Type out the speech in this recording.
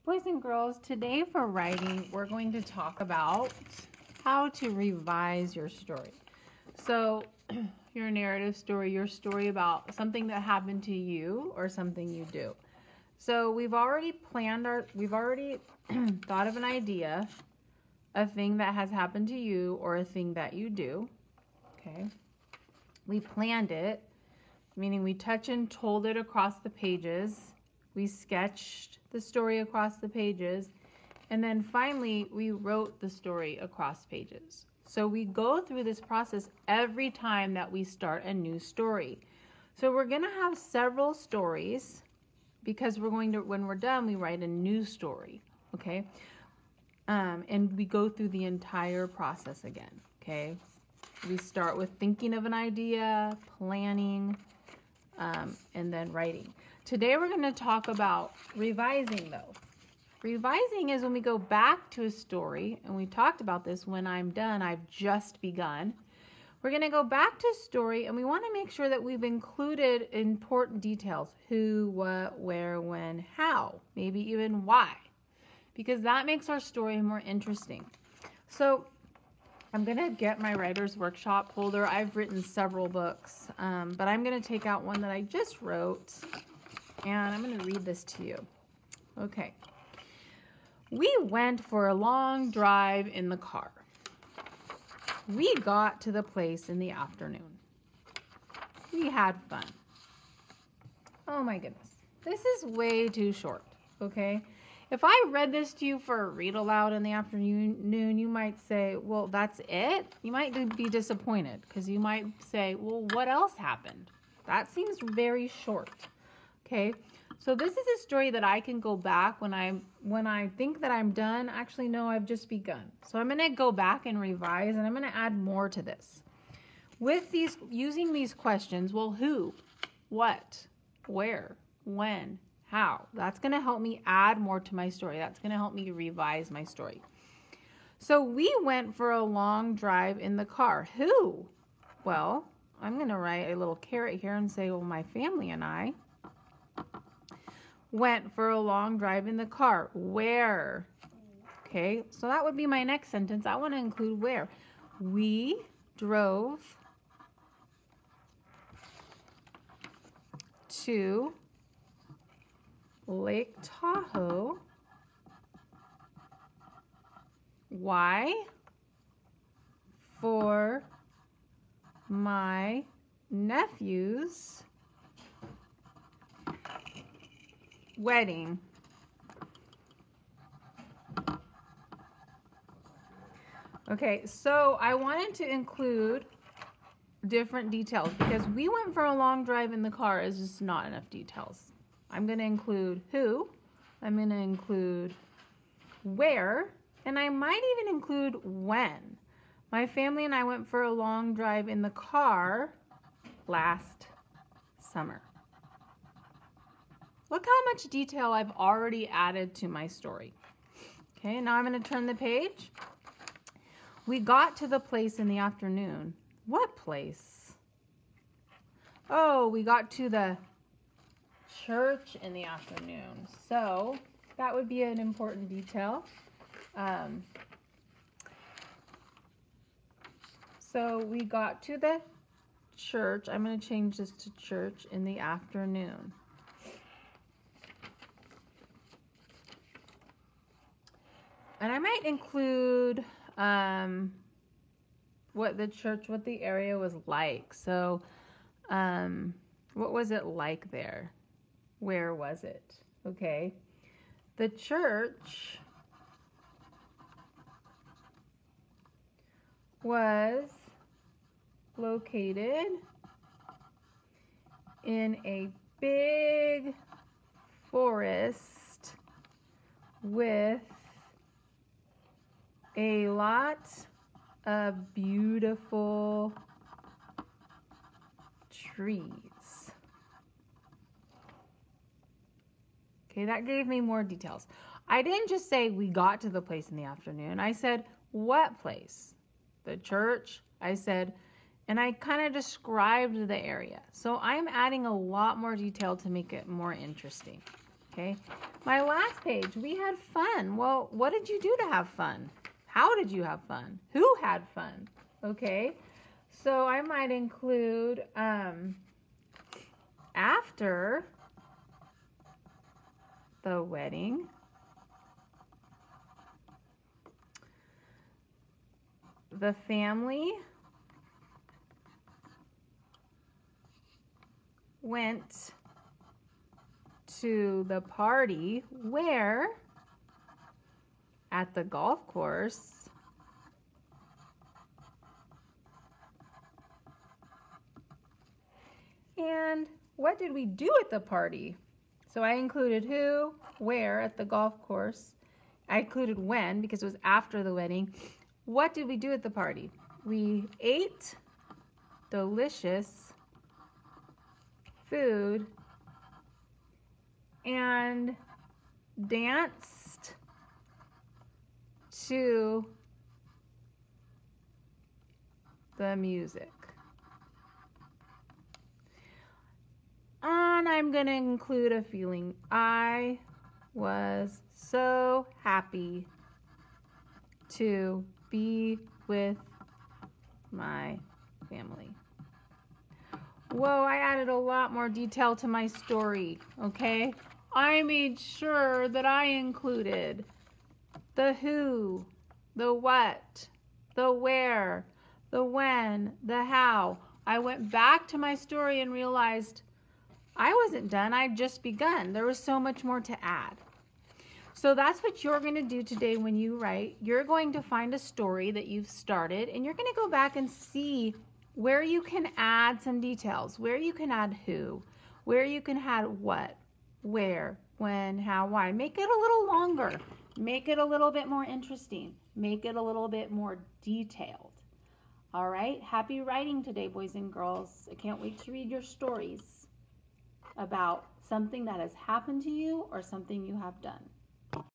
Boys and girls, today for writing, we're going to talk about how to revise your story. So, your narrative story, your story about something that happened to you or something you do. So, we've already thought of an idea, a thing that has happened to you or a thing that you do. Okay. We planned it, meaning we touch and told it across the pages. We sketched the story across the pages, and then finally we wrote the story across pages. So we go through this process every time that we start a new story. So we're going to have several stories because when we're done, we write a new story, okay? And we go through the entire process again, okay? We start with thinking of an idea, planning, and then writing. Today we're going to talk about revising though. Revising is when we go back to a story, and we talked about this when I'm done, I've just begun. We're going to go back to a story, and we want to make sure that we've included important details. Who, what, where, when, how, maybe even why. Because that makes our story more interesting. So I'm going to get my writer's workshop folder. I've written several books, but I'm going to take out one that I just wrote, and I'm going to read this to you. Okay. We went for a long drive in the car. We got to the place in the afternoon. We had fun. Oh my goodness. This is way too short, okay? If I read this to you for a read aloud in the afternoon, you might say, well, that's it? You might be disappointed because you might say, well, what else happened? That seems very short, okay? So this is a story that I can go back when I think that I'm done. Actually, no, I've just begun. So I'm going to go back and revise, and I'm going to add more to this. Using these questions, well, who, what, where, when, how. That's going to help me add more to my story. That's going to help me revise my story. So we went for a long drive in the car. Who? Well, I'm going to write a little caret here and say, well, my family and I went for a long drive in the car. Where? Okay, so that would be my next sentence. I want to include where. We drove to Lake Tahoe. Why? For my nephew's wedding. Okay, so I wanted to include different details because we went for a long drive in the car is just not enough details. I'm going to include who, I'm going to include where, and I might even include when. My family and I went for a long drive in the car last summer. Look how much detail I've already added to my story. Okay, now I'm going to turn the page. We got to the place in the afternoon. What place? Oh, we got to the church in the afternoon. So that would be an important detail. So we got to the church. I'm going to change this to church in the afternoon. And I might include what the area was like. So, what was it like there? Where was it? Okay. The church was located in a big forest with a lot of beautiful trees. Okay, that gave me more details. I didn't just say we got to the place in the afternoon. I said, what place? The church. I said, and I kind of described the area. So I'm adding a lot more detail to make it more interesting. Okay, my last page, we had fun. Well, what did you do to have fun? How did you have fun? Who had fun? Okay, so I might include after the wedding, the family went to the party where? At the golf course. And what did we do at the party? So I included who, where at the golf course. I included when because it was after the wedding. What did we do at the party? We ate delicious food and danced to the music. And I'm going to include a feeling. I was so happy to be with my family. Whoa, I added a lot more detail to my story, okay? I made sure that I included the who, the what, the where, the when, the how. I went back to my story and realized I wasn't done. I'd just begun. There was so much more to add. So that's what you're going to do today when you write. You're going to find a story that you've started, and you're going to go back and see where you can add some details, where you can add who, where you can add what, where, when, how, why. Make it a little longer. Make it a little bit more interesting. Make it a little bit more detailed. All right? Happy writing today, boys and girls. I can't wait to read your stories about something that has happened to you or something you have done.